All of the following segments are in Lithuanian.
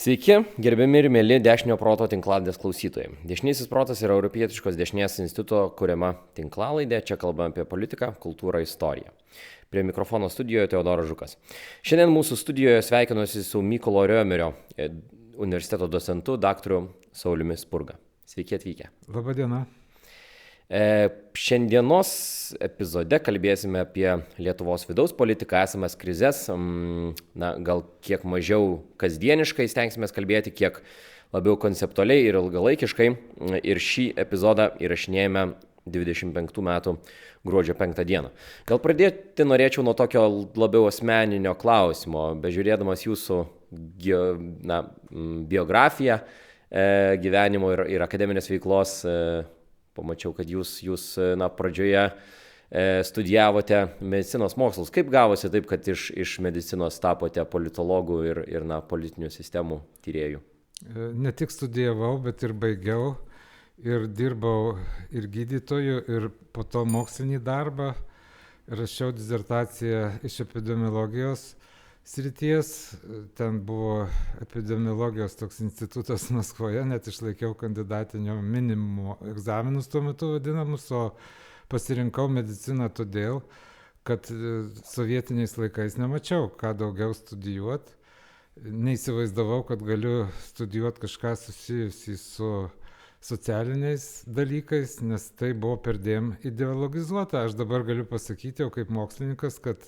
Sveiki, gerbiami ir mėly Dešinio proto tinklaladės klausytojai. Dešinysis protas yra Europietiškos dešinės instituto kuriama tinklalaidė. Čia kalbame apie politiką, kultūrą, istoriją. Prie mikrofono studijoje Teodoras Žukas. Šiandien mūsų studijoje sveikinuosi su Mykolo Riomerio universiteto docentu, daktaru Sauliumi Spurga. Sveiki atvykę. Labą dieną. Šiandienos epizode kalbėsime apie Lietuvos vidaus politiką, esamas krizes, gal kiek mažiau kasdieniškai stengsime kalbėti, kiek labiau konceptualiai ir ilgalaikiškai. Ir šį epizodą įrašinėjame 25 metų gruodžio 5 dieną. Gal pradėti norėčiau nuo tokio labiau asmeninio klausimo, bežiūrėdamas jūsų biografiją gyvenimo ir akademinės veiklos. Pamačiau, kad jūs pradžioje studijavote medicinos mokslus. Kaip gavosi taip, kad iš medicinos tapote politologų ir politinių sistemų tyrėjų? Ne tik studijavau, bet ir baigiau. Ir dirbau ir gydytoju, ir po to mokslinį darbą. Rašiau disertaciją iš epidemiologijos srities. Ten buvo epidemiologijos toks institutas Maskvoje, net išlaikiau kandidatinio minimumo egzaminus tuo metu vadinamus, o pasirinkau mediciną todėl, kad sovietiniais laikais nemačiau, ką daugiau studijuoti. Neįsivaizdavau, kad galiu studijuoti kažką susijusį su socialiniais dalykais, nes tai buvo perdėm ideologizuota. Aš dabar galiu pasakyti jau kaip mokslininkas, kad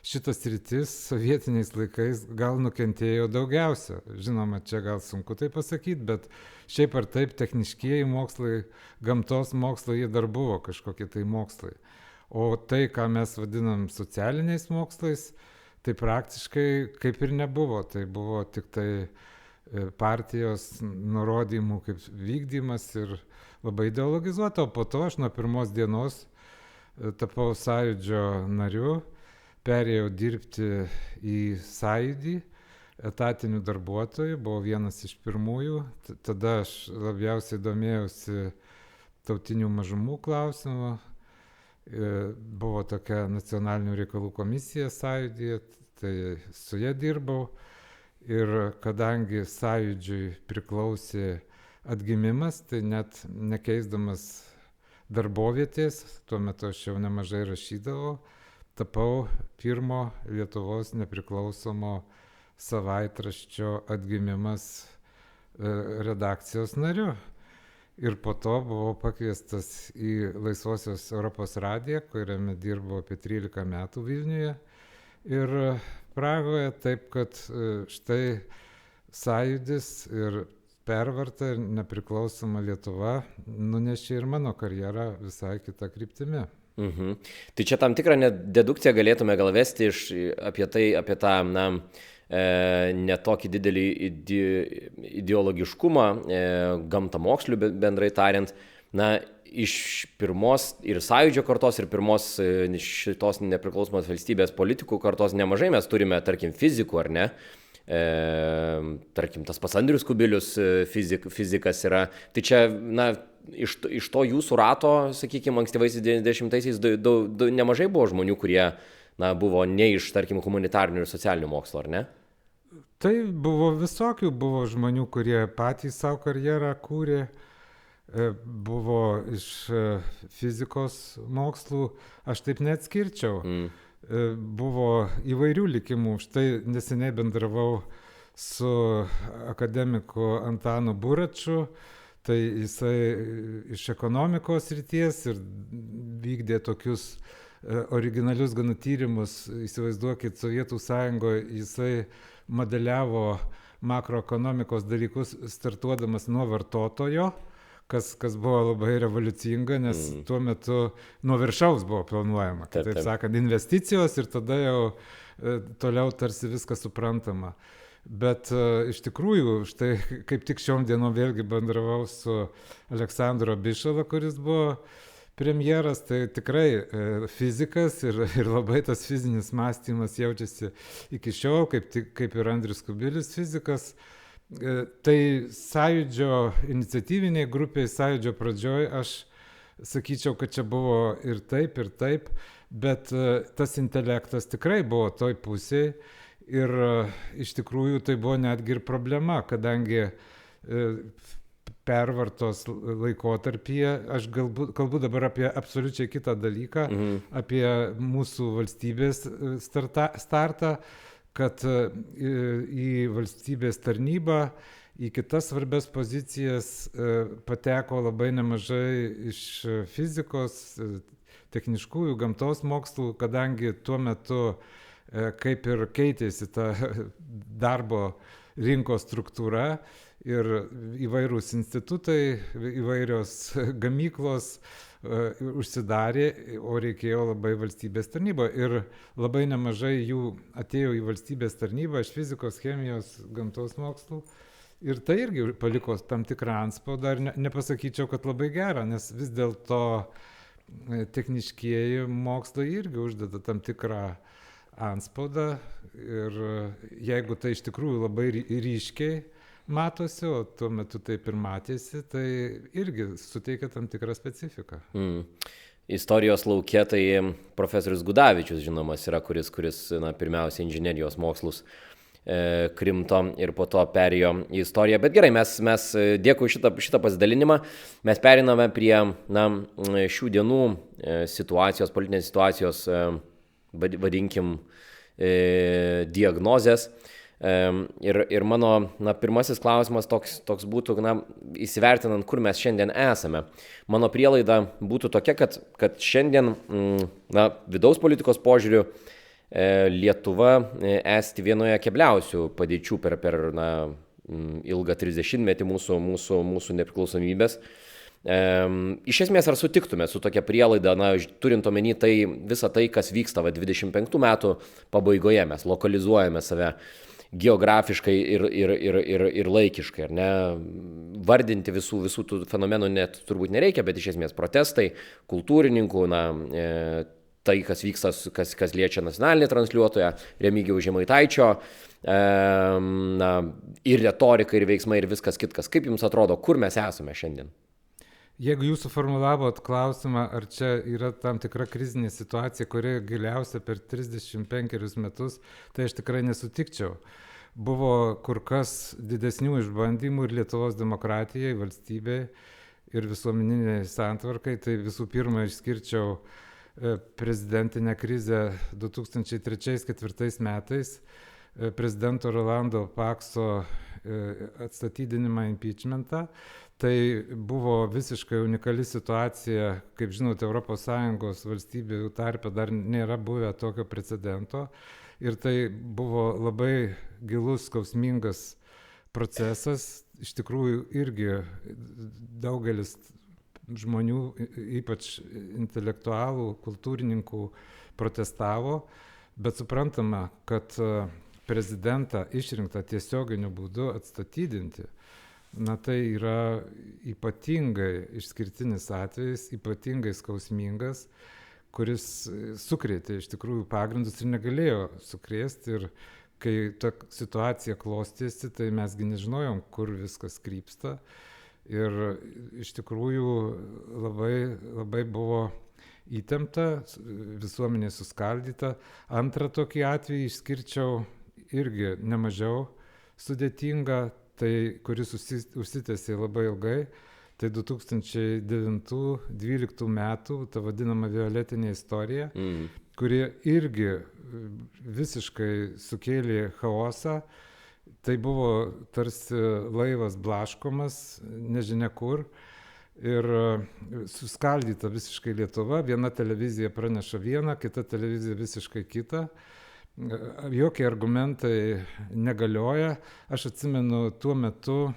šitas sritis sovietiniais laikais gal nukentėjo daugiausia. Žinoma, čia gal sunku tai pasakyti, bet šiaip ar taip techniškieji mokslai, gamtos mokslai, jie dar buvo kažkokie tai mokslai. O tai, ką mes vadinam socialiniais mokslais, tai praktiškai kaip ir nebuvo. Tai buvo tik tai partijos nurodymų kaip vykdymas ir labai ideologizuota. O po to aš nuo pirmos dienos tapau sąjūdžio nariu, perėjau dirbti į sąjūdį etatinių darbuotojų, buvau vienas iš pirmųjų. Tada aš labiausiai domėjausi tautinių mažumų klausimų. Buvo tokia nacionalinių reikalų komisija sąjūdyje, tai su ja dirbau. Ir kadangi sąjūdžiui priklausė atgimimas, tai net nekeisdamas darbovietės, tuo metu aš jau nemažai rašydavau, tapau pirmo Lietuvos nepriklausomo savaitraščio Atgimimas redakcijos nariu. Ir po to buvau pakviestas į Laisvosios Europos radiją, kuriame dirbau apie 13 metų Vilniuje ir Pragoje, taip kad štai sąjūdis ir pervarta ir nepriklausoma Lietuva nunešė ir mano karjerą visai kitą kryptimį. Tai čia tam tikrą dedukciją galėtume gal vesti apie tą netokį didelį ideologiškumą, gamtamokslių bendrai tariant, iš pirmos ir sąjūdžio kartos, ir pirmos šitos nepriklausomos valstybės politikų kartos nemažai mes turime, tarkim, fizikų, ar ne? Tarkim, tas pats Andrius Kubilius fizikas yra. Tai čia, iš to jūsų rato, sakykime, ankstyvaisiais 90-aisiais nemažai buvo žmonių, kurie buvo ne iš, tarkim, humanitarinių ir socialinių mokslo, ar ne? Tai buvo visokių, buvo žmonių, kurie patys savo karjerą kūrė. Buvo iš fizikos mokslų, aš taip neatskirčiau. Buvo įvairių likimų. Štai neseniai bendravau su akademiku Antanu Buraču, tai jisai iš ekonomikos srities ir vykdė tokius originalius gana tyrimus. Įsivaizduokit, Sovietų Sąjungoje jisai modeliavo makroekonomikos dalykus startuodamas nuo vartotojo, kas buvo labai revoliucinga, nes tuo metu nuo viršaus buvo planuojama. Taip sakant, investicijos ir tada jau toliau tarsi viskas suprantama. Bet iš tikrųjų, štai kaip tik šiom dienom vėlgi bendravau su Aleksandru Abišala, kuris buvo premjeras, tai tikrai fizikas ir labai tas fizinis mąstymas jaučiasi iki šiol, kaip ir Andrius Kubilius fizikas. Tai sąjūdžio iniciatyviniai grupiai, sąjūdžio pradžioj, aš sakyčiau, kad čia buvo ir taip, bet tas intelektas tikrai buvo toj pusėje Ir iš tikrųjų tai buvo netgi ir problema, kadangi pervartos laikotarpyje, aš kalbu dabar apie absoliučiai kitą dalyką, apie mūsų valstybės startą, kad į valstybės tarnybą, į kitas svarbias pozicijas pateko labai nemažai iš fizikos, techniškųjų, gamtos mokslų, kadangi tuo metu kaip ir keitėsi ta darbo rinkos struktūra ir įvairūs institutai, įvairios gamyklos užsidarė, o reikėjo labai valstybės tarnybą. Ir labai nemažai jų atėjo į valstybės tarnybą iš fizikos, chemijos, gamtos mokslų. Ir tai irgi paliko tam tikrą antspaudą, ir nepasakyčiau, kad labai gerą, nes vis dėlto techniškieji mokslai irgi uždeda tam tikrą antspaudą ir jeigu tai iš tikrųjų labai ryškiai matosi, o tuo metu taip ir matėsi, tai irgi suteikia tam tikrą specifiką. Istorijos lauke tai profesorius Gudavičius žinomas yra, kuris pirmiausia inžinerijos mokslus krimto ir po to perėjo į istoriją. Bet gerai, mes dėkui šitą pasidalinimą, mes periname prie šių dienų situacijos, politinės situacijos, vadinkim, diagnozės. Ir mano pirmasis klausimas toks būtų, įsivertinant, kur mes šiandien esame. Mano prielaida būtų tokia, kad šiandien vidaus politikos požiūriu Lietuva esti vienoje kebliausių padėčių per ilgą 30-metį mūsų nepriklausomybės. Iš esmės, ar sutiktume su tokia prielaida, turint omeny visą tai, kas vyksta 25 metų pabaigoje, mes lokalizuojame save geografiškai ir laikiškai, ar ne? Vardinti visų tų fenomenų net turbūt nereikia, bet iš esmės protestai, kultūrininkų, tai, kas vyksta, kas liečia nacionalinį transliuotoją, Remigijaus Žemaitaičio, ir retorika, ir veiksmai, ir viskas kitkas. Kaip jums atrodo, kur mes esame šiandien? Jeigu jūs suformulavot klausimą, ar čia yra tam tikra krizinė situacija, kuri giliausia per 35 metus, tai aš tikrai nesutikčiau. Buvo kur kas didesnių išbandymų ir Lietuvos demokratijai, valstybei ir visuomeniniai santvarkai. Tai visų pirma išskirčiau prezidentinę krizę 2003-2004 metais, prezidento Rolando Pakso atstatydinimą, impeachmentą. Tai buvo visiškai unikali situacija, kaip žinote, ES valstybių tarpe dar nėra buvę tokio precedento. Ir tai buvo labai gilus, skausmingas procesas. Iš tikrųjų irgi daugelis žmonių, ypač intelektualų, kultūrininkų, protestavo, bet suprantama, kad prezidentą išrinktą tiesioginiu būdu atstatydinti, tai yra ypatingai išskirtinis atvejis, ypatingai skausmingas, kuris sukrėtė iš tikrųjų pagrindus ir negalėjo sukrėsti. Ir kai ta situacija klostėsi, tai mesgi nežinojom, kur viskas krypsta. Ir iš tikrųjų labai buvo įtempta, visuomenė suskaldyta. Antrą tokį atvejį išskirčiau irgi nemažiau sudėtingą, tai kuris užsitęsė labai ilgai, tai 2009-2012 metų, ta vadinama violetinė istorija, kuri irgi visiškai sukėlė chaosą. Tai buvo tarsi laivas blaškomas, nežinia kur, ir suskaldyta visiškai Lietuva. Viena televizija praneša vieną, kita televizija visiškai kitą. Jokie argumentai negalioja. Aš atsimenu, tuo metu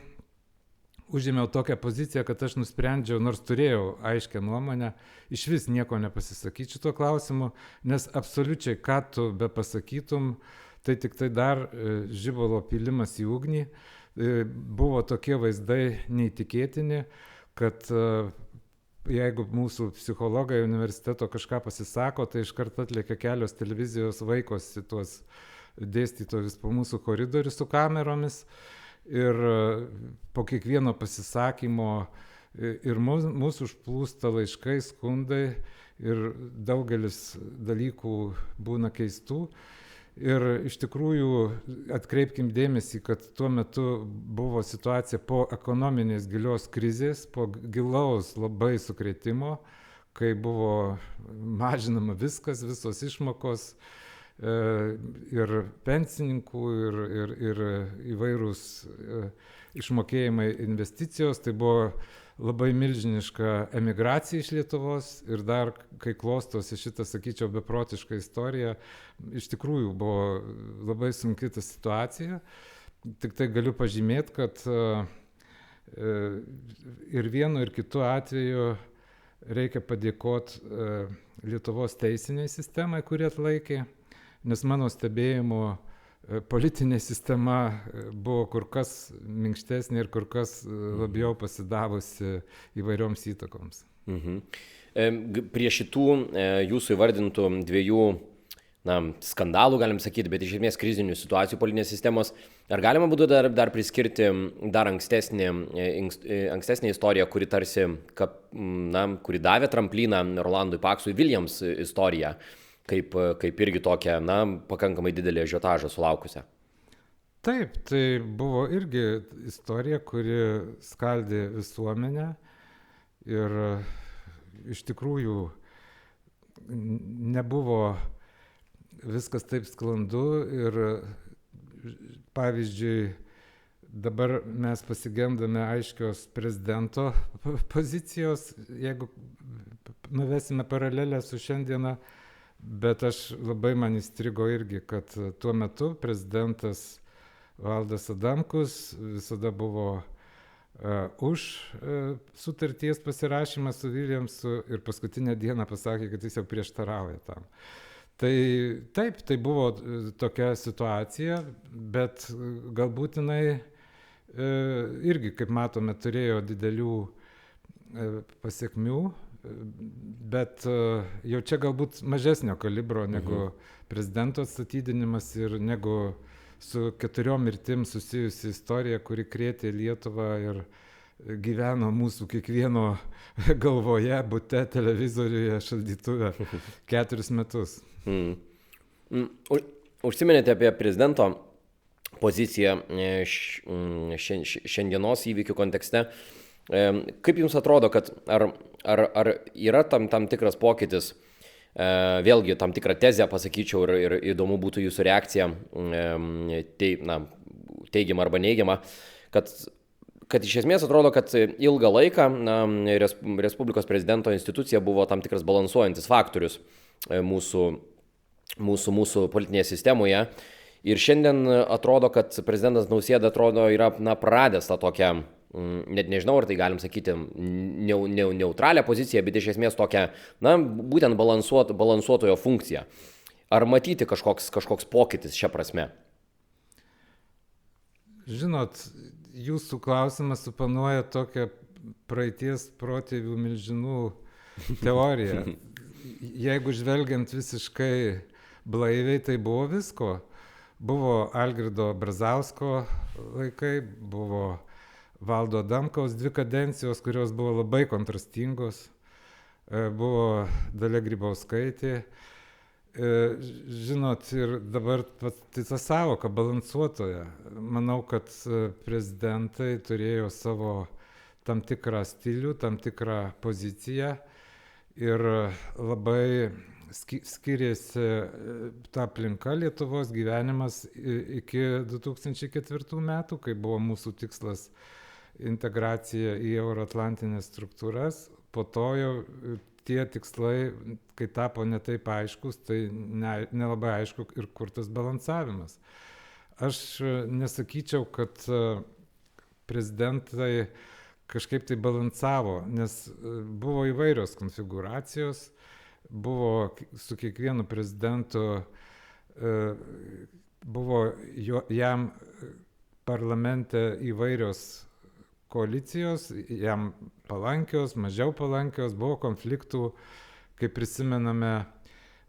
užėmiau tokią poziciją, kad aš nusprendžiau, nors turėjau aiškę nuomonę, iš vis nieko nepasisakyti šito klausimu, nes absoliučiai ką tu be pasakytum, tai tik tai dar žibalo pilimas į ugnį. Buvo tokie vaizdai neįtikėtini, kad jeigu mūsų psichologai universiteto kažką pasisako, tai iškart atlėkia kelios televizijos, vaikosi tuos dėstytojus po mūsų koridorių su kameromis. Ir po kiekvieno pasisakymo ir mūsų užplūsta laiškai, skundai ir daugelis dalykų būna keistų. Ir iš tikrųjų atkreipkim dėmesį, kad tuo metu buvo situacija po ekonominės gilios krizės, po gilaus labai sukrėtimo, kai buvo mažinama viskas, visos išmokos ir pensininkų, ir įvairūs išmokėjimai investicijos. Tai buvo labai milžiniška emigracija iš Lietuvos ir dar, kai klostosi šitą, sakyčiau, beprotišką istoriją, iš tikrųjų buvo labai sunki ta situacija. Tik tai galiu pažymėti, kad ir vienu, ir kitu atveju reikia padėkoti Lietuvos teisiniai sistemai, kuri atlaikė, nes mano stebėjimu politinė sistema buvo kur kas minkštesnė ir kur kas labiau pasidavusi įvairioms įtakoms. Prie šitų jūsų įvardintų dviejų skandalų, galim sakyti, bet iš esmės krizinių situacijų politinės sistemos, ar galima būtų dar priskirti dar ankstesnę istoriją, kuri tarsi, kuri davė tramplyną Rolandui Paksui, Williams istoriją, kaip irgi tokią, pakankamai didelį ažiotažą sulaukusią? Taip, tai buvo irgi istorija, kuri skaldė visuomenę ir iš tikrųjų nebuvo viskas taip sklandu ir pavyzdžiui, dabar mes pasigendame aiškios prezidento pozicijos, jeigu nuvesime paralelę su šiandiena. Bet labai man įstrigo irgi, kad tuo metu prezidentas Valdas Adamkus visada buvo už sutarties pasirašymą su Williamsu ir paskutinę dieną pasakė, kad jis jau prieštarauja tam. Tai taip, tai buvo tokia situacija, bet galbūt jinai irgi, kaip matome, turėjo didelių pasiekmių. Bet jau čia galbūt mažesnio kalibro negu prezidento atstatydinimas ir negu su 4 mirtim susijusi istorija, kuri krėtė Lietuvą ir gyveno mūsų kiekvieno galvoje, bute, televizoriuje, šaldytuve 4 metus. Užsiminėte apie prezidento poziciją šiandienos įvykių kontekste. Kaip jums atrodo, kad ar yra tam tikras pokytis, vėlgi tam tikrą tezę pasakyčiau ir įdomu būtų jūsų reakcija, teigiama arba neigiama, kad iš esmės atrodo, kad ilgą laiką Respublikos prezidento institucija buvo tam tikras balansuojantis faktorius mūsų politinėje sistemoje. Ir šiandien atrodo, kad prezidentas Nausėda yra praradęs tą tokią, net nežinau, ar tai galim sakyti, neutralią poziciją, bet iš esmės tokią, būtent balansuotojo funkciją. Ar matyti kažkoks pokytis šią prasme? Žinot, jūsų klausimas suponuoja tokią praeities protėvių milžinų teoriją. Jeigu žvelgiant visiškai blaiviai, tai buvo visko. Buvo Algirdo Brazausko laikai, buvo Valdo Adamkaus 2 kadencijos, kurios buvo labai kontrastingos, buvo Dalia Grybauskaitė. Žinot, ir dabar ta sąvoka balansuotoja. Manau, kad prezidentai turėjo savo tam tikrą stilių, tam tikrą poziciją ir labai skiriasi ta aplinka, Lietuvos gyvenimas iki 2004 metų, kai buvo mūsų tikslas integracija į euroatlantinės struktūras. Po to jau tie tikslai, kai tapo netaip aiškus, tai nelabai aišku ir kur tas balansavimas. Aš nesakyčiau, kad prezidentai kažkaip tai balansavo, nes buvo įvairios konfigūracijos, buvo su kiekvienu prezidentu, buvo jam parlamente įvairios koalicijos, jam palankios, mažiau palankios, buvo konfliktų, kaip prisimename,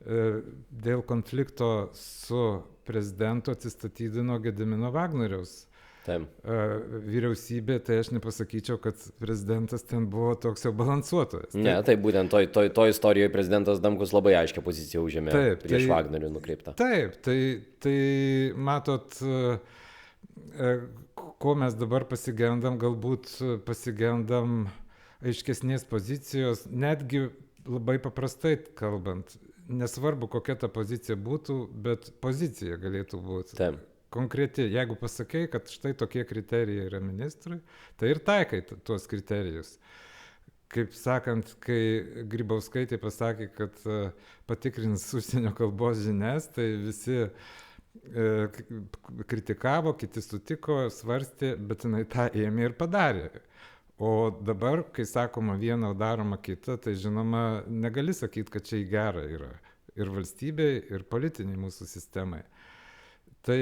dėl konflikto su prezidentu atsistatydino Gedimino Vagnoriaus vyriausybė, tai aš nepasakyčiau, kad prezidentas ten buvo toks jau balansuotojas. Ne, tai būtent to istorijoje prezidentas Adamkus labai aiškią poziciją užėmė prieš Vagnorių nukreiptą. Taip, tai matot, ko mes dabar pasigendam, galbūt pasigendam aiškesnės pozicijos, netgi labai paprastai kalbant, nesvarbu, kokia ta pozicija būtų, bet pozicija galėtų būti. Taip. Konkreti, jeigu pasakai, kad štai tokie kriterijai yra ministrui, tai ir taikai tuos kriterijus. Kaip sakant, kai Grybauskaitė pasakė, kad patikrins užsienio kalbos žinias, tai visi kritikavo, kiti sutiko, svarstė, bet jinai tą ėmė ir padarė. O dabar, kai sakoma viena, daroma kita, tai žinoma, negali sakyti, kad čia į gerą yra ir valstybei, ir politiniai mūsų sistemai. Tai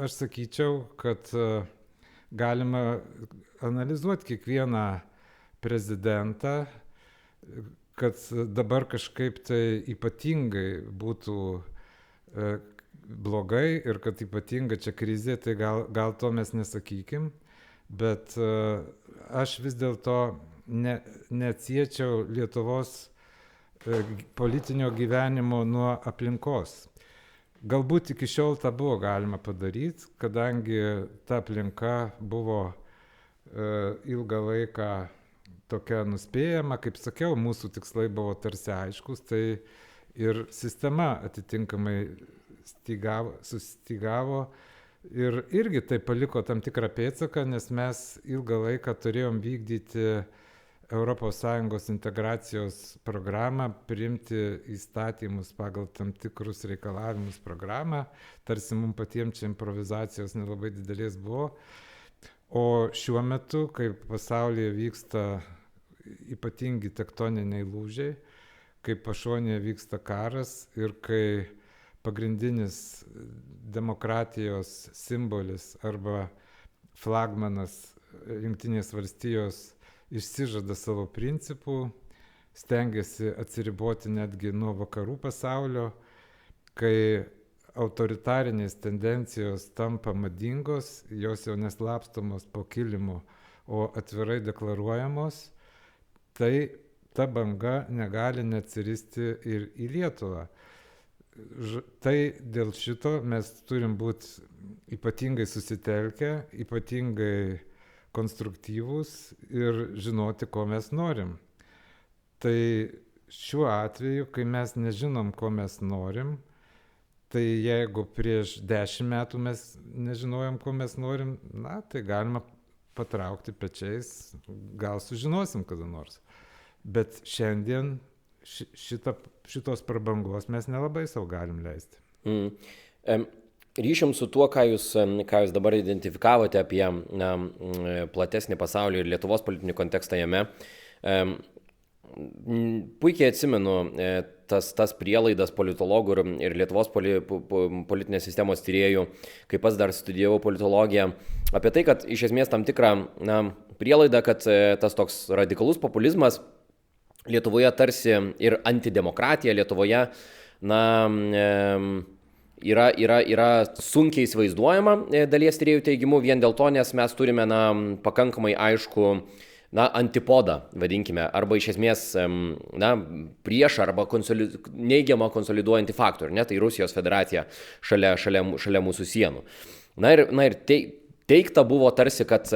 aš sakyčiau, kad galima analizuoti kiekvieną prezidentą, kad dabar kažkaip tai ypatingai būtų blogai ir kad ypatinga čia krizė, tai gal to mes nesakykim, bet aš vis dėlto neatsiečiau Lietuvos politinio gyvenimo nuo aplinkos. Galbūt iki šiol tą buvo galima padaryti, kadangi ta aplinka buvo ilgą laiką tokia nuspėjama, kaip sakiau, mūsų tikslai buvo tarsi aiškus, tai ir sistema atitinkamai susistygavo ir irgi tai paliko tam tikrą pėdsaką, nes mes ilgą laiką turėjom vykdyti ES integracijos programą, priimti įstatymus pagal tam tikrus reikalavimus programą, tarsi mums patiems čia improvizacijos nelabai didelės buvo. O šiuo metu, kai pasaulyje vyksta ypatingi tektoniniai lūžiai, kai pašonėje vyksta karas ir kai pagrindinis demokratijos simbolis arba flagmanas Jungtinės valstijos išsižada savo principų, stengiasi atsiriboti netgi nuo vakarų pasaulio, kai autoritarinės tendencijos tampa madingos, jos jau neslapstomos po kilimu, o atvirai deklaruojamos, tai ta banga negali neatsiristi ir į Lietuvą. Tai dėl šito mes turim būti ypatingai susitelkę, ypatingai konstruktyvūs ir žinoti, ko mes norim. Tai šiuo atveju, kai mes nežinom, ko mes norim, tai jeigu prieš 10 metų mes nežinojom, ko mes norim, tai galima patraukti pečiais, gal sužinosim kada nors. Bet šiandien šitos prabangos mes nelabai savo galim leisti. Ryšium su tuo, ką jūs dabar identifikavote apie platesnį pasaulį ir Lietuvos politinį kontekstą jame, puikiai atsimenu tas prielaidas politologų ir Lietuvos politinės sistemos tyrėjų, kai pats dar studijavau politologiją, apie tai, kad iš esmės tam tikrą prielaidą, kad tas toks radikalus populizmas Lietuvoje tarsi ir antidemokratija Lietuvoje yra sunkiai įsivaizduojama dalies tyrėjų teigimu, vien dėl to, nes mes turime pakankamai aišku antipodą, vadinkime, arba iš esmės priešą arba neigiamą konsoliduojantį faktorių, tai Rusijos federacija šalia mūsų sienų. Na ir teigta buvo tarsi, kad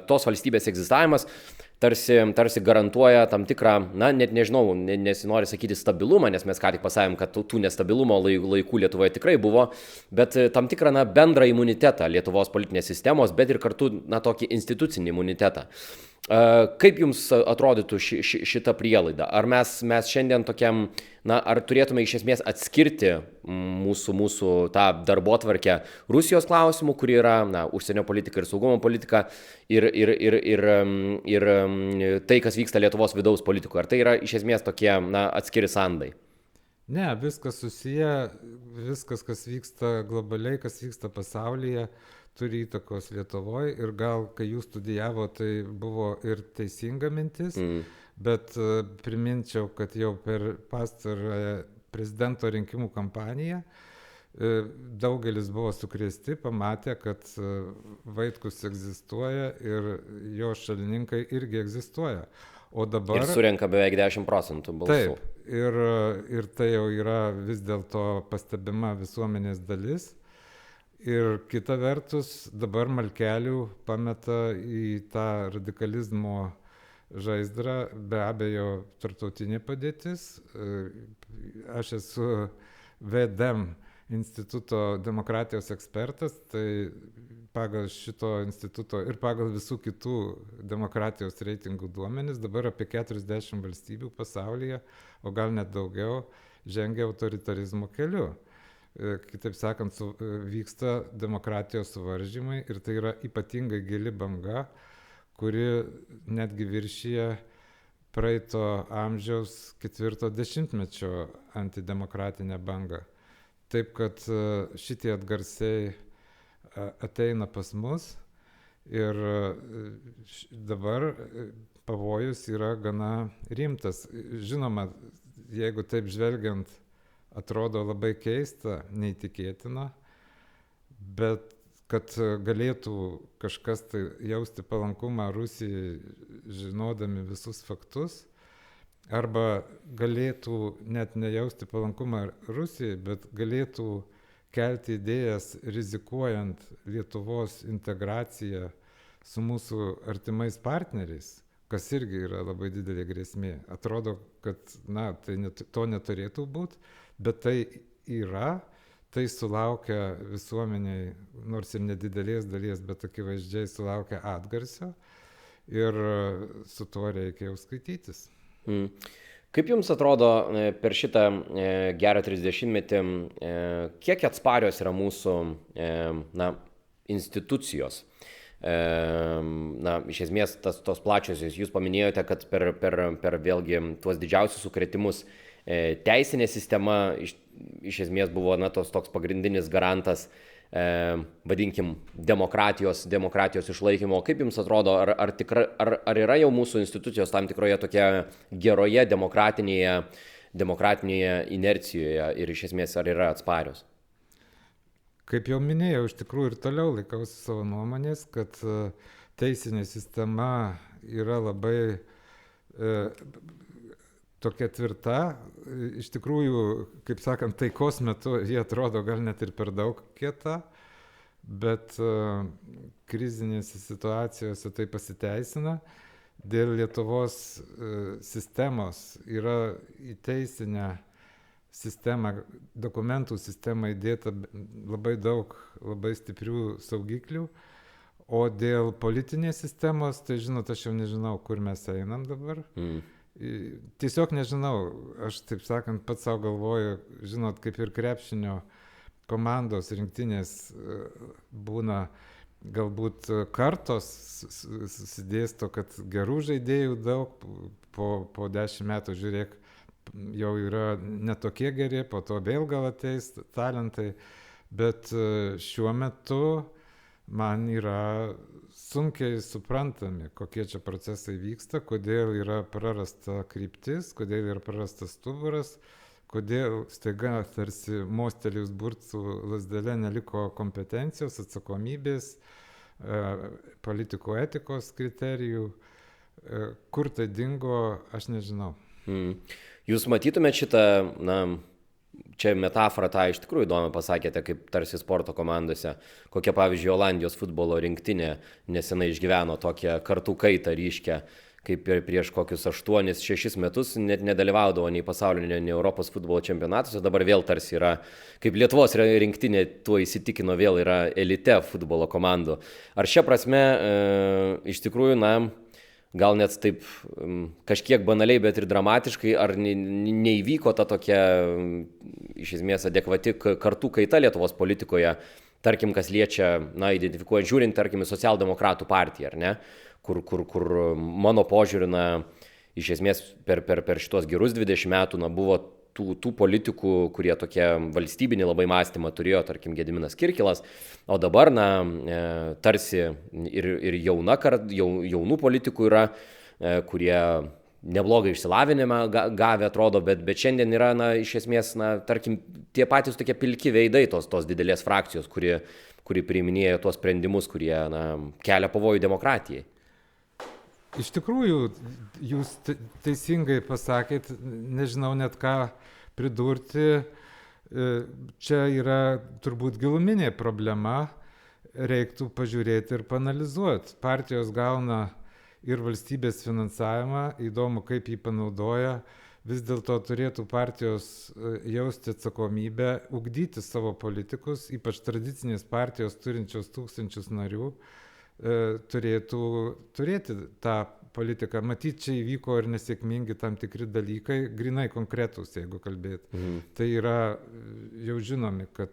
tos valstybės egzistavimas tarsi garantuoja tam tikrą, net nežinau, nesinori sakyti stabilumą, nes mes ką tik pasakėm, kad tų nestabilumo laikų Lietuvoje tikrai buvo, bet tam tikrą bendrą imunitetą Lietuvos politinės sistemos, bet ir kartu tokį institucinį imunitetą. Kaip jums atrodytų šita prielaida? Ar mes šiandien tokiam, ar turėtume iš esmės atskirti mūsų tą darbotvarkę Rusijos klausimų, kuri yra užsienio politika ir saugumo politika, ir tai, kas vyksta Lietuvos vidaus politikoje? Ar tai yra iš esmės tokie atskiri sandai? Ne, viskas susiję, viskas, kas vyksta globaliai, kas vyksta pasaulyje, turi įtakos Lietuvoje ir gal, kai jūs studijavo, tai buvo ir teisinga mintis, bet priminčiau, kad jau per pastarąją prezidento rinkimų kampaniją daugelis buvo sukrėsti, pamatė, kad Vaitkus egzistuoja ir jo šalininkai irgi egzistuoja. O dabar... Ir surenka beveik 10% balsų. Taip, ir tai jau yra vis dėlto pastebima visuomenės dalis. Ir kita vertus, dabar Malkelių pameta į tą radikalizmo žaizdrą, be abejo, tarptautinė padėtis. Aš esu VDEM instituto demokratijos ekspertas, tai pagal šito instituto ir pagal visų kitų demokratijos reitingų duomenis dabar apie 40 valstybių pasaulyje, o gal net daugiau, žengia autoritarizmo keliu. Kitaip sakant, vyksta demokratijos suvaržymai ir tai yra ypatingai gili banga, kuri netgi viršyje praeito amžiaus 40-mečio antidemokratinę bangą. Taip, kad šitie atgarsiai ateina pas mus ir dabar pavojus yra gana rimtas. Žinoma, jeigu taip žvelgiant, atrodo labai keista, neįtikėtina, bet kad galėtų kažkas tai jausti palankumą Rusijai, žinodami visus faktus, arba galėtų net nejausti palankumą Rusijai, bet galėtų kelti idėjas rizikuojant Lietuvos integraciją su mūsų artimais partneriais, kas irgi yra labai didelė grėsmė. Atrodo, kad to neturėtų būti, bet tai yra, tai sulaukia visuomeniai, nors ir nedidelės dalies, bet akivaizdžiai sulaukia atgarsio ir su tuo reikia jau skaitytis. Kaip Jums atrodo per šitą gerą 30-metį, kiek atsparios yra mūsų institucijos? Iš esmės tos plačiosios, Jūs paminėjote, kad per vėlgi tuos didžiausius sukrėtimus teisinė sistema iš esmės buvo toks pagrindinis garantas, vadinkim, demokratijos išlaikymo. Kaip Jums atrodo, ar yra jau mūsų institucijos tam tikroje tokia geroje demokratinėje inercijoje ir iš esmės ar yra atsparios? Kaip jau minėjau, iš tikrųjų ir toliau laikausi savo nuomonės, kad teisinė sistema yra labai tokia tvirta. Iš tikrųjų, kaip sakant, taikos metu jie atrodo gal net ir per daug kieta, bet krizinėse situacijose tai pasiteisina. Dėl Lietuvos sistemos yra į teisinę sistemą, dokumentų sistemą įdėta labai daug labai stiprių saugiklių, o dėl politinės sistemos, tai žinot, aš jau nežinau, kur mes einam dabar. Tiesiog nežinau, aš taip sakant pats savo galvoju, žinot, kaip ir krepšinio komandos rinktinės būna galbūt kartos susidėsto, kad gerų žaidėjų daug, po 10 metų žiūrėk, jau yra netokie geri, po to vėl gal ateis talentai, bet šiuo metu man yra sunkiai suprantami, kokie čia procesai vyksta, kodėl yra prarasta kryptis, kodėl yra prarastas stuburas, kodėl staiga tarsi mostelėjus burtų lazdele neliko kompetencijos, atsakomybės, politikų etikos kriterijų, kur tai dingo, aš nežinau. Jūs matytumėte šitą, čia metaforą tą iš tikrųjų įdomiai pasakėte, kaip tarsi sporto komandose, kokia pavyzdžiui Olandijos futbolo rinktinė nesenai išgyveno tokią kartų kaitą ryškę, kaip ir prieš kokius 8-6 metus net nedalyvaudavo nei pasaulinio, nei Europos futbolo čempionatuose, dabar vėl tarsi yra, kaip Lietuvos rinktinė tuo įsitikino, vėl yra elite futbolo komandų. Ar šia prasme iš tikrųjų, gal net taip kažkiek banaliai, bet ir dramatiškai, ar neįvyko ta tokia, iš esmės, adekvati kartų kaita Lietuvos politikoje, tarkim, kas liečia, identifikuojant, žiūrint, tarkim, socialdemokratų partiją, ar ne, kur mano požiūriu, iš esmės, per šitos gerus 20 metų, buvo tų politikų, kurie tokie valstybinį labai mąstymą turėjo, tarkim, Gediminas Kirkilas, o dabar, tarsi ir jaunų politikų yra, kurie neblogą išsilavinimą gavę atrodo, bet šiandien yra, iš esmės, tarkim, tie patys tokie pilki veidai tos didelės frakcijos, kuri priiminėja tuos sprendimus, kurie, kelia pavojų demokratijai. Iš tikrųjų, jūs teisingai pasakėt, nežinau net ką pridurti, čia yra turbūt giluminė problema, reiktų pažiūrėti ir panalizuoti. Partijos gauna ir valstybės finansavimą, įdomu, kaip jį panaudoja, vis dėlto turėtų partijos jausti atsakomybę, ugdyti savo politikus, ypač tradicinės partijos turinčios tūkstančius narių, turėtų turėti tą politiką. Matyt, čia įvyko ir nesėkmingi tam tikri dalykai, grinai konkretūs, jeigu kalbėti. Tai yra jau žinomi, kad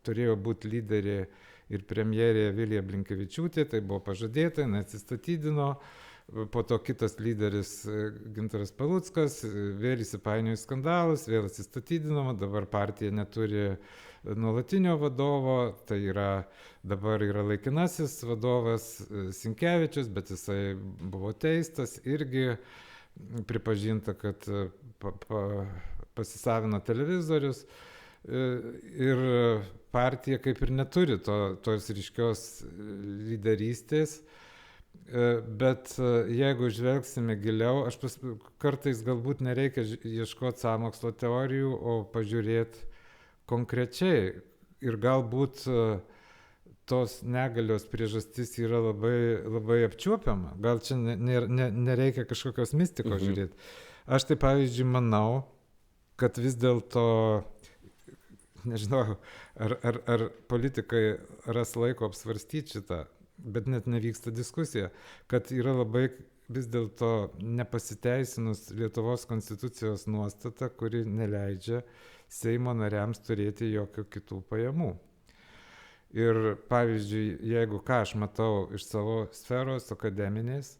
turėjo būti lyderė ir premjerė Vilija Blinkevičiūtė, tai buvo pažadėta, jinai atsistatydino, po to kitas lyderis Gintaras Paluckas, vėl įsipainiojo skandalus, vėl atsistatydinama, dabar partija neturi nuolatinio vadovo, tai dabar yra laikinasis vadovas Sinkevičius, bet jisai buvo teistas, irgi pripažinta, kad pasisavino televizorius. Ir partija kaip ir neturi tos ryškios lyderystės, bet jeigu žvelgsime giliau, kartais galbūt nereikia ieškoti sąmokslo teorijų, o pažiūrėti konkrečiai. Ir galbūt tos negalios priežastis yra labai, labai apčiuopiama. Gal čia nereikia kažkokios mistikos žiūrėti. Aš tai pavyzdžiui manau, kad vis dėlto nežinau, ar politikai ras laiko apsvarstyti šitą, bet net nevyksta diskusija, kad yra labai vis dėlto nepasiteisinus Lietuvos konstitucijos nuostata, kuri neleidžia Seimo nariams turėti jokių kitų pajamų. Ir pavyzdžiui, jeigu ką aš matau iš savo sferos akademinės,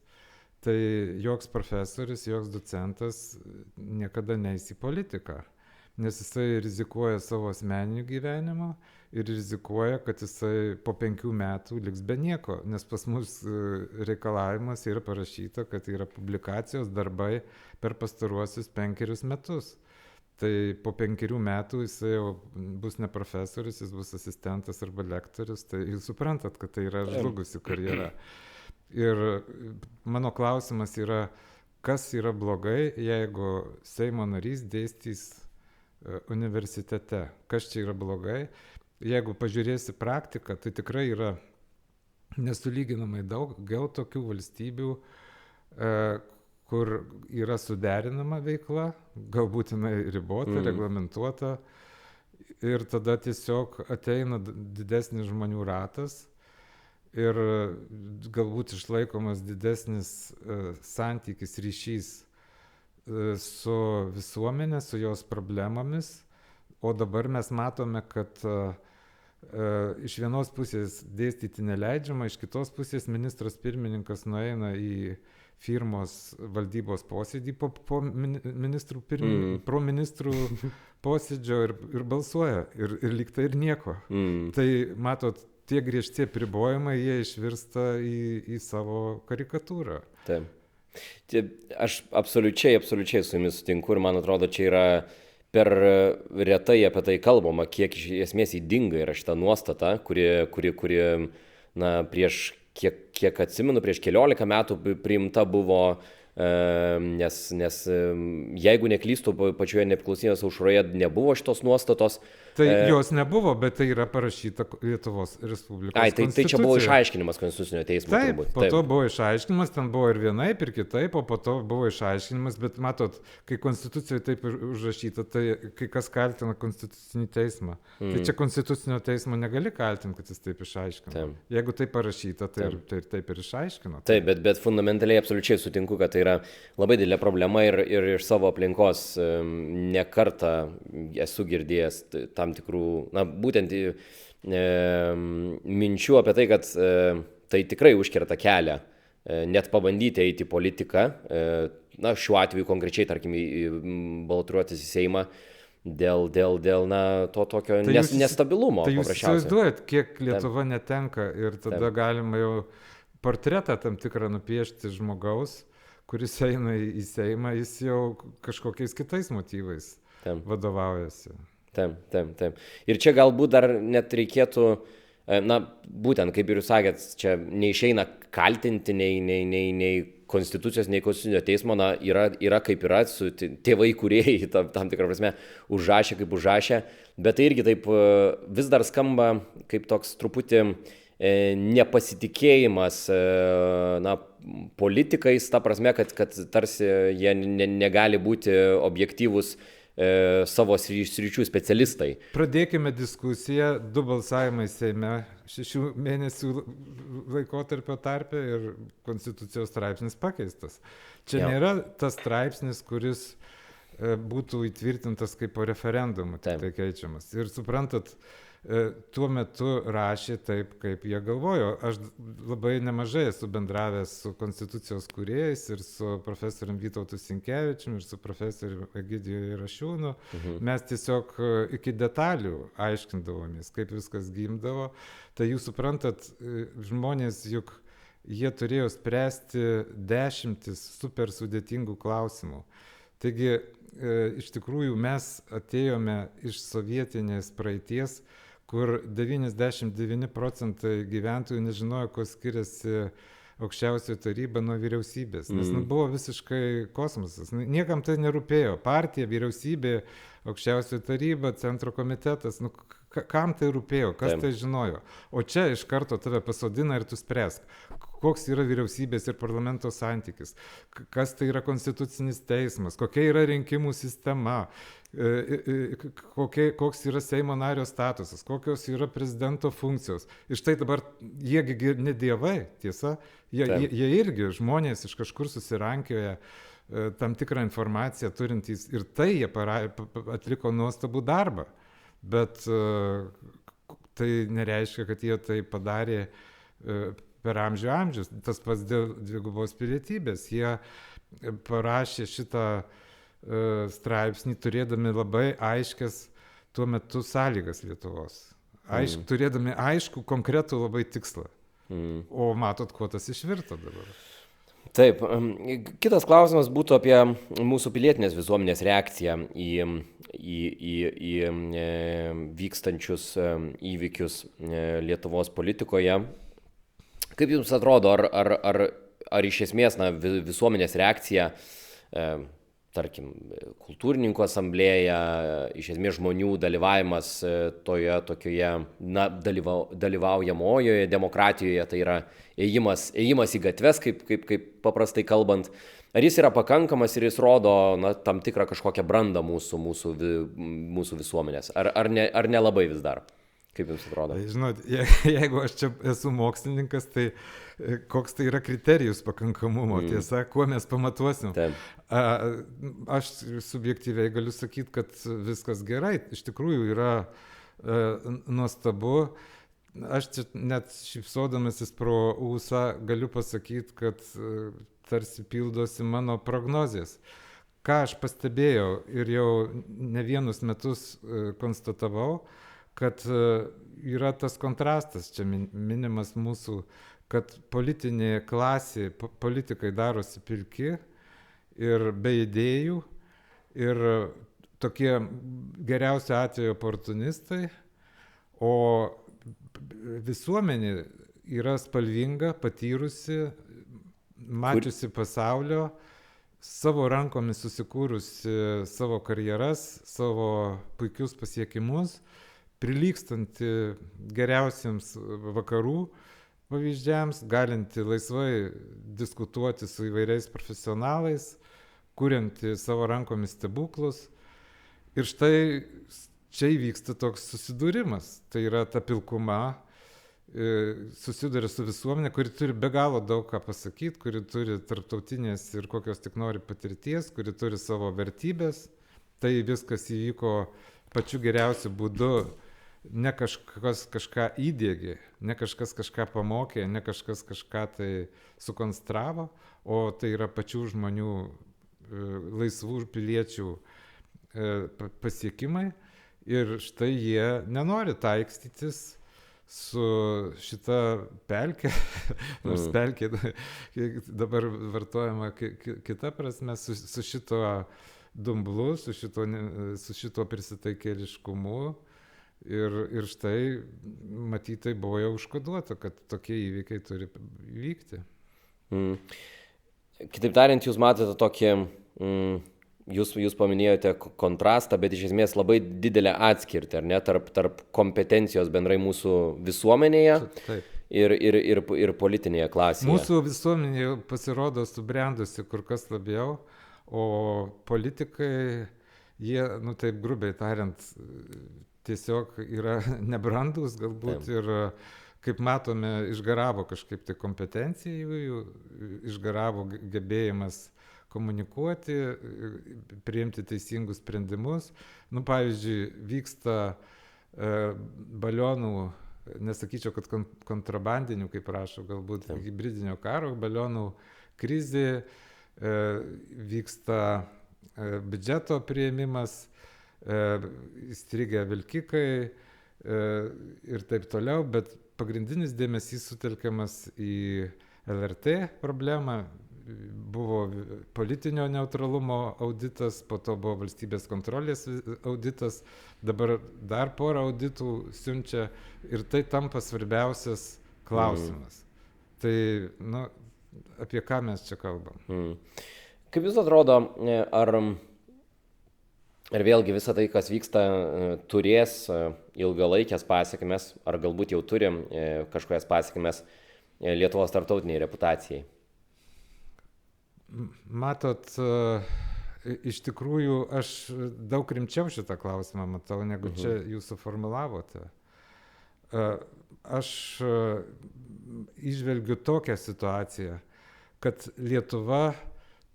tai joks profesorius, joks docentas niekada neis į politiką. Nes jisai rizikuoja savo asmeniniu gyvenimu ir rizikuoja, kad jisai po 5 metų liks be nieko, nes pas mus reikalavimas yra parašyta, kad yra publikacijos darbai per pastaruosius 5 metus. Tai po 5 metų jisai jau bus ne profesorius, jis bus asistentas arba lektorius, tai jūs suprantat, kad tai yra žlugusi karjera. Ir mano klausimas yra, kas yra blogai, jeigu Seimo narys dėstys universitete. Kas čia yra blogai? Jeigu pažiūrėsi praktiką, tai tikrai yra nesulyginamai daugiau tokių valstybių, kur yra suderinama veikla, galbūt jinai ribota, reglamentuota, ir tada tiesiog ateina didesnis žmonių ratas ir galbūt išlaikomas didesnis santykis, ryšys su visuomenė, su jos problemomis, o dabar mes matome, kad iš vienos pusės dėstyti neleidžiama, iš kitos pusės ministras pirmininkas nueina į firmos valdybos posėdį po ministrų posėdžio ir balsuoja, ir lyg tai ir nieko. Tai matot, tie griežti apribojimai, jie išvirsta į savo karikatūrą. Taip. Aš absoliučiai su jumis sutinku ir man atrodo, čia yra per retai apie tai kalbama, kiek iš esmės ydinga yra šita nuostata, kuri prieš kiek atsimenu, prieš 14 metų priimta buvo, nes jeigu neklystu, pačioje nepriklausomybės aušroje nebuvo šitos nuostatos. Tai jos nebuvo, bet tai yra parašyta Lietuvos Respublikos konstitucijoje. Tai čia buvo išaiškinimas Konstitucinio teismo. Taip, po to buvo išaiškinimas, ten buvo ir vienaip, ir kitaip, o po to buvo išaiškinimas, bet matot, kai Konstitucijoje taip užrašyta, tai kai kas kaltina Konstitucinį teismą. Tai čia Konstitucinio teismo negali kaltinti, kad jis taip išaiškino. Jeigu taip parašyta, tai taip ir išaiškino. Taip, bet fundamentaliai absoliučiai sutinku, kad tai yra labai didelė problema ir iš savo aplinkos ne kartą esu girdėjęs tam tikrų, būtent minčių apie tai, kad tai tikrai užkerta kelią net pabandyti eiti į politiką, šiuo atveju konkrečiai, tarkim, balotruotis į Seimą dėl to tokio nestabilumo. Tai jūs įsivaizduojat, kiek Lietuva netenka ir tada galima jau portretą tam tikrą nupiešti žmogaus, kuris eina į Seimą, jis jau kažkokiais kitais motyvais vadovaujasi. Taip. Ir čia galbūt dar net reikėtų, na, būtent, kaip ir jūs sakėt, čia neišeina kaltinti nei konstitucijos, nei konstitucinio teismo, na, yra kaip yra, su tėvai kūrėjai tam tikrą prasme užrašė kaip užrašė, bet tai irgi taip vis dar skamba kaip toks truputį nepasitikėjimas, na, politikais, ta prasme, kad tarsi jie negali būti objektyvūs savo sričių specialistai. Pradėkime diskusiją, 2 balsavimai Seime 6 mėnesių laikotarpio tarpe ir konstitucijos straipsnis pakeistas. Čia nėra tas straipsnis, kuris būtų įtvirtintas kaip po referendumu, tai keičiamas. Ir suprantat, tuo metu rašė taip, kaip jie galvojo. Aš labai nemažai esu bendravęs su konstitucijos kūrėjais ir su profesorium Vytautu Sinkevičium ir su profesorium Egidijumi Irašiūnu. Mes tiesiog iki detalių aiškindavomės, kaip viskas gimdavo. Tai jūs suprantat, žmonės juk jie turėjo spręsti 10 super sudėtingų klausimų. Taigi, iš tikrųjų mes atėjome iš sovietinės praeities, kur 99% gyventojų nežinojo, kuo skiriasi aukščiausioji taryba nuo vyriausybės, nes buvo visiškai kosmosas. Niekam tai nerūpėjo. Partija, vyriausybė, aukščiausioji taryba, centro komitetas, kam tai rūpėjo, kas tai žinojo. O čia iš karto tave pasodina ir tu spręsk, koks yra vyriausybės ir parlamento santykis, kas tai yra konstitucinis teismas, kokia yra rinkimų sistema, koks yra Seimo nario statusas, kokios yra prezidento funkcijos. Ir štai dabar jiegi ne dievai, tiesa, jie irgi žmonės iš kažkur susirankioja tam tikrą informaciją turintys ir tai jie atliko nuostabų darbą. Bet tai nereiškia, kad jie tai padarė per amžius. Tas pats dėl dvigubos pilietybės. Jie parašė šitą straipsnį turėdami labai aiškias tuo metu sąlygas Lietuvos. Turėdami aišku, konkretų labai tikslą. O matot, kuo tas išvirto dabar. Taip. Kitas klausimas būtų apie mūsų pilietinės visuomenės reakciją į vykstančius įvykius Lietuvos politikoje. Kaip jums atrodo, ar iš esmės visuomenės reakcija, tarkim, kultūrininkų asamblėja, iš esmės žmonių dalyvavimas toje tokioje dalyvaujamojoje demokratijoje, tai yra ėjimas į gatves, kaip paprastai kalbant, ar jis yra pakankamas ir jis rodo tam tikrą kažkokią brandą mūsų visuomenės, ar nelabai vis dar? Kaip jums atrodo? Žinot, jeigu aš čia esu mokslininkas, tai koks tai yra kriterijus pakankamumo, tiesa, kuo mes pamatuosim. Aš subjektyviai galiu sakyti, kad viskas gerai, iš tikrųjų yra nuostabu. Aš čia net šypsodamasis pro ūsą galiu pasakyti, kad tarsi pildosi mano prognozės. Ką aš pastebėjau ir jau ne vienus metus konstatavau, kad yra tas kontrastas čia minimas mūsų, kad politinė klasė, politikai darosi pilki ir be idėjų ir tokie geriausio atveju oportunistai, o visuomenė yra spalvinga, patyrusi, mačiusi pasaulio, savo rankomis susikūrusi savo karjeras, savo puikius pasiekimus, prilygstanti geriausiems vakarų pavyzdžiams, galinti laisvai diskutuoti su įvairiais profesionalais, kurianti savo rankomis stebuklus. Ir štai čia įvyksta toks susidūrimas. Tai yra ta pilkuma, susiduria su visuomenė, kuri turi be galo daug ką pasakyti, kuri turi tarptautinės ir kokios tik nori patirties, kuri turi savo vertybės. Tai viskas įvyko pačiu geriausiu būdu. Ne kažkas kažką įdiegė, ne kažkas kažką pamokė, ne kažkas kažką tai sukonstravo, o tai yra pačių žmonių laisvų piliečių pasiekimai. Ir štai jie nenori taikstytis su šita pelkė, nors pelkė dabar vartojama kita prasme, su šito dumblu, su šito prisitaikėliškumu. Ir štai matytai buvo jau užkoduota, kad tokie įvykiai turi vykti. Kitaip tariant, jūs matote tokį, jūs paminėjote kontrastą, bet iš esmės labai didelę atskirtį, ar ne, tarp kompetencijos bendrai mūsų visuomenėje ir politinėje klasėje. Mūsų visuomenė pasirodo subrendusi kur kas labiau, o politikai, jie, taip grubiai tariant, tiesiog yra nebrandus galbūt ir, kaip matome, išgaravo kažkaip tai kompetencijų, išgaravo gebėjimas komunikuoti, priimti teisingus sprendimus. Pavyzdžiui, vyksta balionų, nesakyčiau, kad kontrabandinių, kaip rašo, galbūt hibridinio karo, balionų krizė, vyksta biudžeto priėmimas, įstrigę vilkikai ir taip toliau, bet pagrindinis dėmesys sutelkiamas į LRT problemą, buvo politinio neutralumo auditas, po to buvo valstybės kontrolės auditas, dabar dar porą auditų siunčia ir tai tampa svarbiausias klausimas. Tai, apie ką mes čia kalbam? Kaip jūs atrodo, ar vėlgi visą tai, kas vyksta, turės ilgalaikės pasekmes, ar galbūt jau turi kažkokias pasekmes Lietuvos tarptautiniai reputacijai? Matot, iš tikrųjų, aš daug rimčiau šitą klausimą matau, negu čia jūs suformulavote. Aš įžvelgiu tokią situaciją, kad Lietuva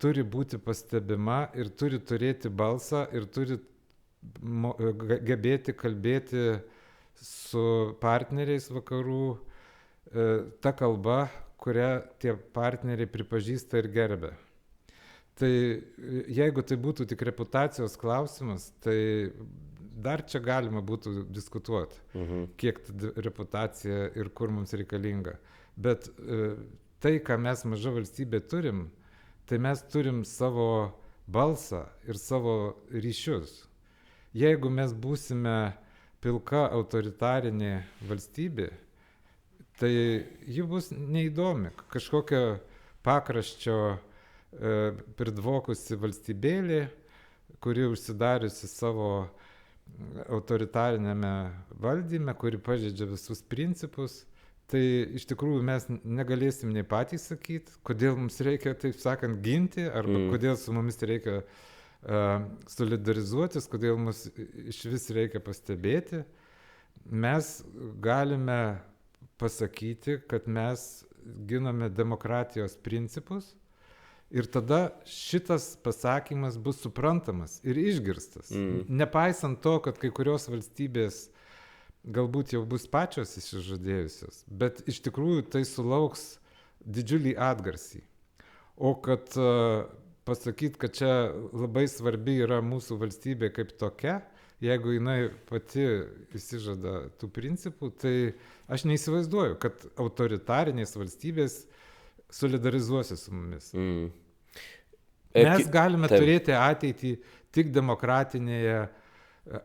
turi būti pastebima ir turi turėti balsą ir turi gebėti kalbėti su partneriais vakarų ta kalba, kurią tie partneriai pripažįsta ir gerbia. Tai jeigu tai būtų tik reputacijos klausimas, tai dar čia galima būtų diskutuoti, kiek reputacija ir kur mums reikalinga. Bet tai, ką mes maža valstybė turim, tai mes turim savo balsą ir savo ryšius. Jeigu mes būsime pilka autoritarinė valstybė, tai ji bus neįdomi. Kažkokia pakraščio pridvokusi valstybėlė, kuri užsidariusi savo autoritarinėme valdyme, kuri pažeidžia visus principus. Tai iš tikrųjų mes negalėsim nei patys sakyti, kodėl mums reikia, taip sakant, ginti, arba kodėl su mumis reikia solidarizuotis, kodėl mus iš vis reikia pastebėti. Mes galime pasakyti, kad mes giname demokratijos principus ir tada šitas pasakymas bus suprantamas ir išgirstas. Nepaisant to, kad kai kurios valstybės galbūt jau bus pačios išsižadėjusios, bet iš tikrųjų tai sulauks didžiulį atgarsį. O kad pasakyti, kad čia labai svarbi yra mūsų valstybė kaip tokia, jeigu jinai pati išsižada tų principų, tai aš neįsivaizduoju, kad autoritarinės valstybės solidarizuosi su mumis. Mes galime turėti ateitį tik demokratinėje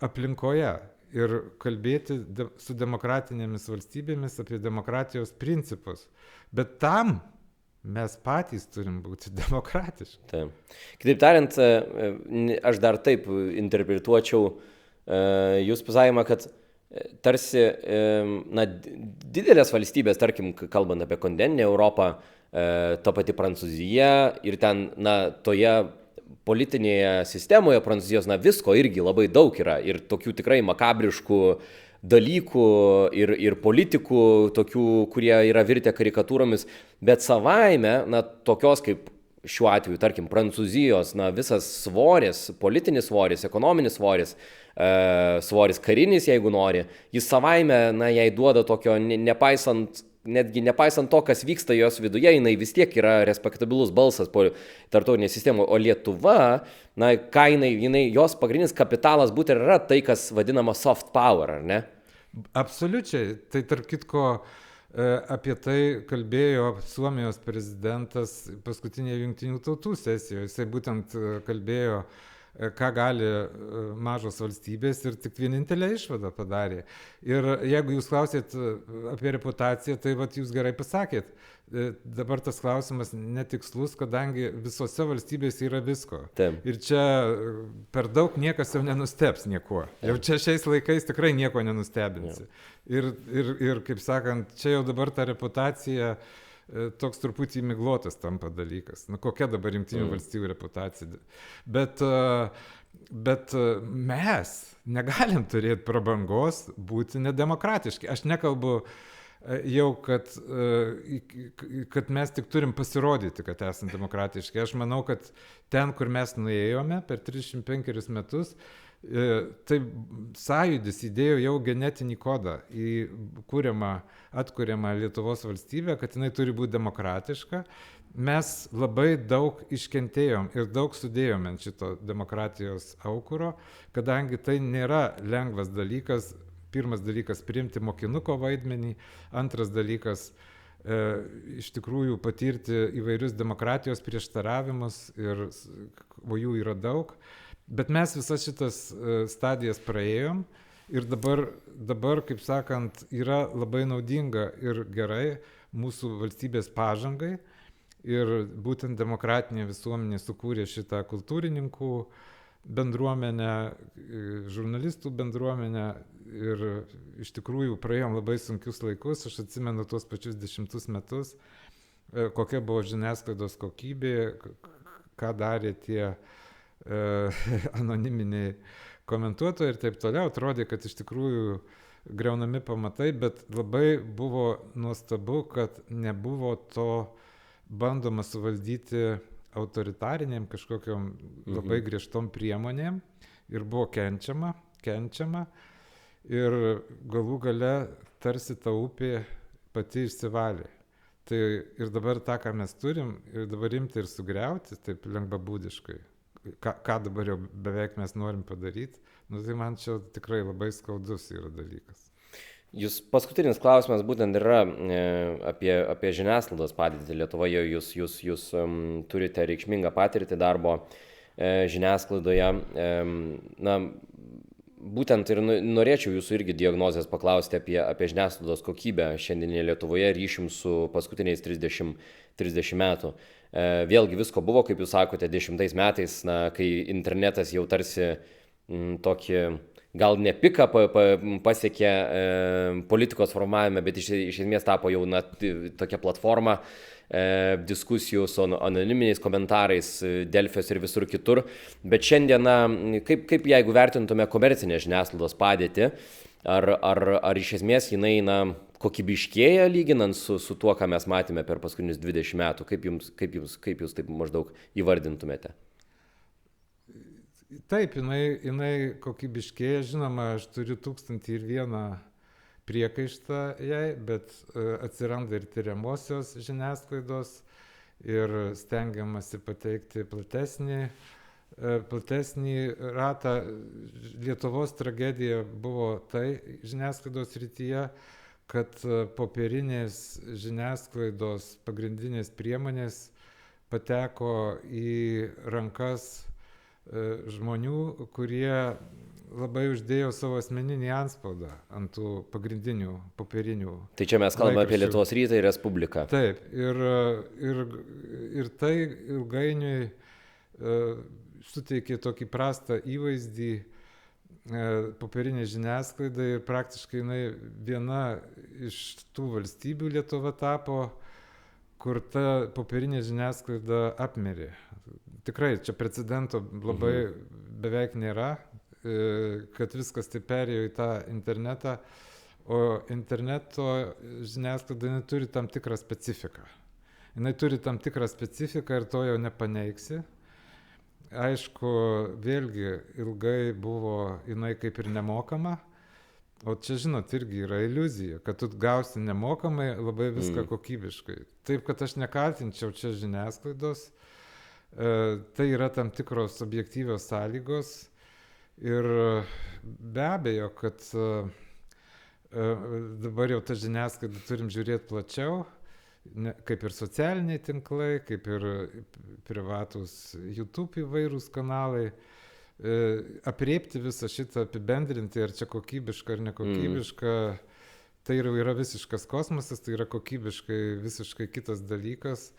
aplinkoje ir kalbėti su demokratinėmis valstybėmis apie demokratijos principus. Bet tam mes patys turim būti demokratiški. Taip. Kitaip tariant, aš dar taip interpretuočiau jūs pasakymą, kad tarsi didelės valstybės, tarkim, kalbant apie kontinentinę Europą, ta pati Prancūzija ir ten, toje politinėje sistemoje Prancūzijos, visko irgi labai daug yra ir tokių tikrai makabriškų dalykų ir politikų, tokių, kurie yra virtę karikatūromis, bet savaime, tokios kaip šiuo atveju, tarkim, Prancūzijos, visas svoris, politinis svoris, ekonominis svoris, svoris karinis, jeigu nori, jis savaime, jai duoda tokio, nepaisant to, kas vyksta jos viduje, jinai vis tiek yra respektabilus balsas po tarptautinėje sistemoje, o Lietuva, ką jinai, jos pagrindinis kapitalas būtent yra tai, kas vadinama soft power, ar ne? Absoliučiai. Tai tarp kitko apie tai kalbėjo Suomijos prezidentas paskutinėje Jungtinių tautų sesijoje. Jisai būtent kalbėjo, ką gali mažos valstybės ir tik vienintelę išvadą padarė. Ir jeigu jūs klausėt apie reputaciją, tai vat jūs gerai pasakėt. Dabar tas klausimas netikslus, kadangi visose valstybėse yra visko. Taip. Ir čia per daug niekas jau nenusteps niekuo. Jau čia šiais laikais tikrai nieko nenustebinsi. Ir kaip sakant, čia jau dabar ta reputacija toks truputį miglotas tampa dalykas. Nu, kokia dabar Jungtinių valstybių reputacija? Bet mes negalim turėti prabangos būti nedemokratiški. Aš nekalbu jau, kad mes tik turim pasirodyti, kad esame demokratiški. Aš manau, kad ten, kur mes nuėjome per 35 metus, tai sąjūdis įdėjo jau genetinį kodą į atkuriamą Lietuvos valstybę, kad jinai turi būti demokratiška. Mes labai daug iškentėjom ir daug sudėjome ant šito demokratijos aukuro, kadangi tai nėra lengvas dalykas. Pirmas dalykas – priimti mokinuko vaidmenį, antras dalykas – iš tikrųjų patirti įvairius demokratijos prieštaravimus, o jų yra daug. Bet mes visas šitas stadijas praėjom ir dabar, kaip sakant, yra labai naudinga ir gerai mūsų valstybės pažangai. Ir būtent demokratinė visuomenė sukūrė šitą kultūrininkų bendruomenę, žurnalistų bendruomenę ir iš tikrųjų praėjom labai sunkius laikus. Aš atsimenu tuos pačius 10 metus, kokia buvo žiniasklaidos kokybė, ką darė tie anoniminiai komentuotojai ir taip toliau. Atrodė, kad iš tikrųjų greunami pamatai, bet labai buvo nuostabu, kad nebuvo to bandoma suvaldyti autoritariniam kažkokiam labai griežtom priemonėm ir buvo kenčiama ir galų gale tarsi ta upė pati išsivalė. Tai ir dabar tą, ką mes turim, ir dabar imti ir sugriauti taip lengvabūdiškai, ką dabar jau beveik mes norim padaryti, tai man čia tikrai labai skaudus yra dalykas. Jūs paskutinis klausimas būtent yra apie žiniasklaidos padėtį Lietuvoje. Jūs turite reikšmingą patirtį darbo žiniasklaidoje. Na, būtent ir norėčiau jūsų irgi diagnozės paklausti apie žiniasklaidos kokybę šiandieninėje Lietuvoje ryšim su paskutiniais 30 metų. Vėlgi visko buvo, kaip jūs sakote, 10 metais, kai internetas jau tarsi tokį gal ne piką pasiekė politikos formavime, bet iš esmės tapo jau tokia platforma diskusijų su anoniminiais komentarais, Delfios ir visur kitur. Bet šiandieną, kaip jeigu vertintume komercinę žiniasklaidos padėtį, ar iš esmės jinai kokybiškėja lyginant su tuo, ką mes matėme per paskutinius 20 metų? Kaip jūs taip maždaug įvardintumėte? Taip, jinai kokybiškėja, žinoma, aš turiu 1001 priekaištą jai, bet atsiranda ir tyriamosios žiniasklaidos ir stengiamasi pateikti platesnį ratą. Lietuvos tragedija buvo tai žiniasklaidos srityje, kad popierinės žiniasklaidos pagrindinės priemonės pateko į rankas žmonių, kurie labai uždėjo savo asmeninį antspaudą ant tų pagrindinių popierinių. Tai čia mes kalbame apie Lietuvos rytą ir Respubliką. Taip, ir tai ilgainiui suteikė tokį prastą įvaizdį popierinė žiniasklaida ir praktiškai jinai viena iš tų valstybių Lietuva tapo, kur ta popierinė žiniasklaida apmirė. Tikrai čia precedento labai beveik nėra, kad viskas taip perėjo į tą internetą, o interneto žiniasklaida neturi tam tikrą specifiką. Jinai turi tam tikrą specifiką ir to jau nepaneigsi. Aišku, vėlgi ilgai buvo jinai kaip ir nemokama, o čia, žinot, irgi yra iliuzija, kad tu gausi nemokamai labai viską kokybiškai. Taip, kad aš nekaltinčiau čia žiniasklaidos, tai yra tam tikros objektyvios sąlygos ir be abejo, kad dabar jau tą žiniasklaidą turim žiūrėti plačiau, kaip ir socialiniai tinklai, kaip ir privatus YouTube įvairūs kanalai. Apriepti visą šitą, apibendrinti, ar čia kokybiška ar nekokybiška, tai yra visiškas kosmosas, tai yra kokybiškai visiškai kitas dalykas.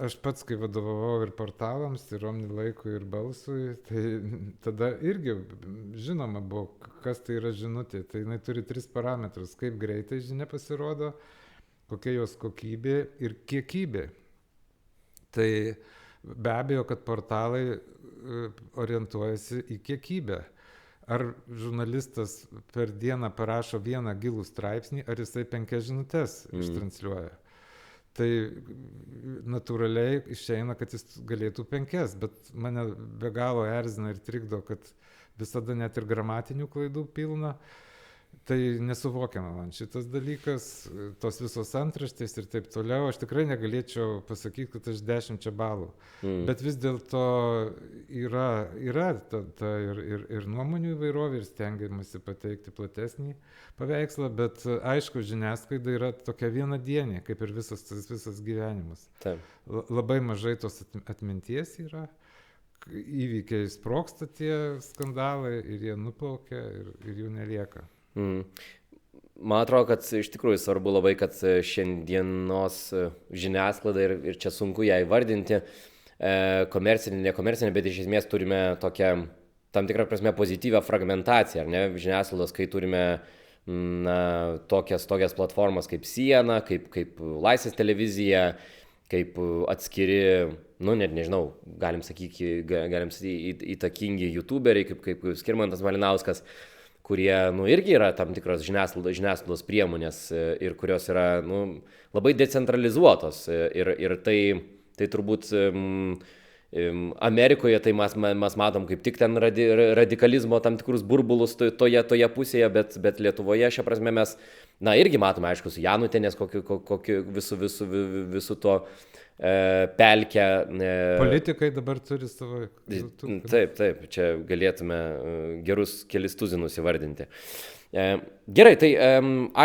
Aš pats, kai vadovavau ir portalams, ir Omni laikui, ir Balsui, tai tada irgi žinoma buvo, kas tai yra žinutė. Tai jinai turi 3 parametrus, kaip greitai žinia pasirodo, kokia jos kokybė ir kiekybė. Tai be abejo, kad portalai orientuojasi į kiekybę. Ar žurnalistas per dieną parašo vieną gilų straipsnį, ar jisai 5 žinutes ištransliuoja. Tai natūraliai išeina, kad jis galėtų 5, bet mane be galo erzina ir trikdo, kad visada net ir gramatinių klaidų pilna. Tai nesuvokiama man šitas dalykas, tos visos antraštės ir taip toliau. Aš tikrai negalėčiau pasakyti, kad aš 10 balų. Bet vis dėlto yra ta ir nuomonių įvairovė, ir stengiamasi pateikti platesnį paveikslą, bet aišku, žiniasklaida yra tokia vienadienė, kaip ir visas gyvenimas. Taip. Labai mažai tos atminties yra. Įvykiai sprogsta tie skandalai ir jie nuplaukia ir jų nelieka. Man atrodo, kad iš tikrųjų svarbu labai, kad šiandienos žiniasklaida ir čia sunku ją įvardinti, komercinė, nekomercinė, bet iš esmės turime tokią tam tikrą prasme pozityvę fragmentaciją, ar ne, žiniasklaidos, kai turime tokias platformas kaip Siena, kaip Laisvės televizija, kaip atskiri, net nežinau, galim sakyti, įtakingi youtuberiai, kaip Skirmantas Malinauskas, kurie irgi yra tam tikros žiniasklaidos priemonės ir kurios yra labai decentralizuotos. Ir tai turbūt Amerikoje tai mes matom kaip tik ten radikalizmo tam tikrus burbulus toje pusėje, bet Lietuvoje šią prasme mes irgi matome, aišku, su Janutienės kokiu visu to pelkę. Politikai dabar turi savo. Taip, čia galėtume gerus kelis tuzinus įvardinti. Gerai, tai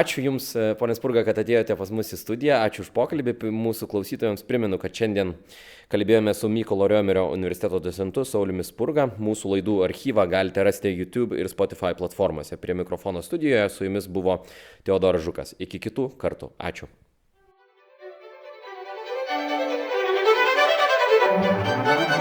ačiū Jums, ponas Spurga, kad atėjote pas mus į studiją, ačiū už pokalbį. Mūsų klausytojams primenu, kad šiandien kalbėjome su Mykolo Riomerio universiteto docentu Sauliumi Spurga. Mūsų laidų archyvą galite rasti YouTube ir Spotify platformose. Prie mikrofono studijoje su Jumis buvo Teodoras Žukas. Iki kitų kartų. Ačiū. Thank you.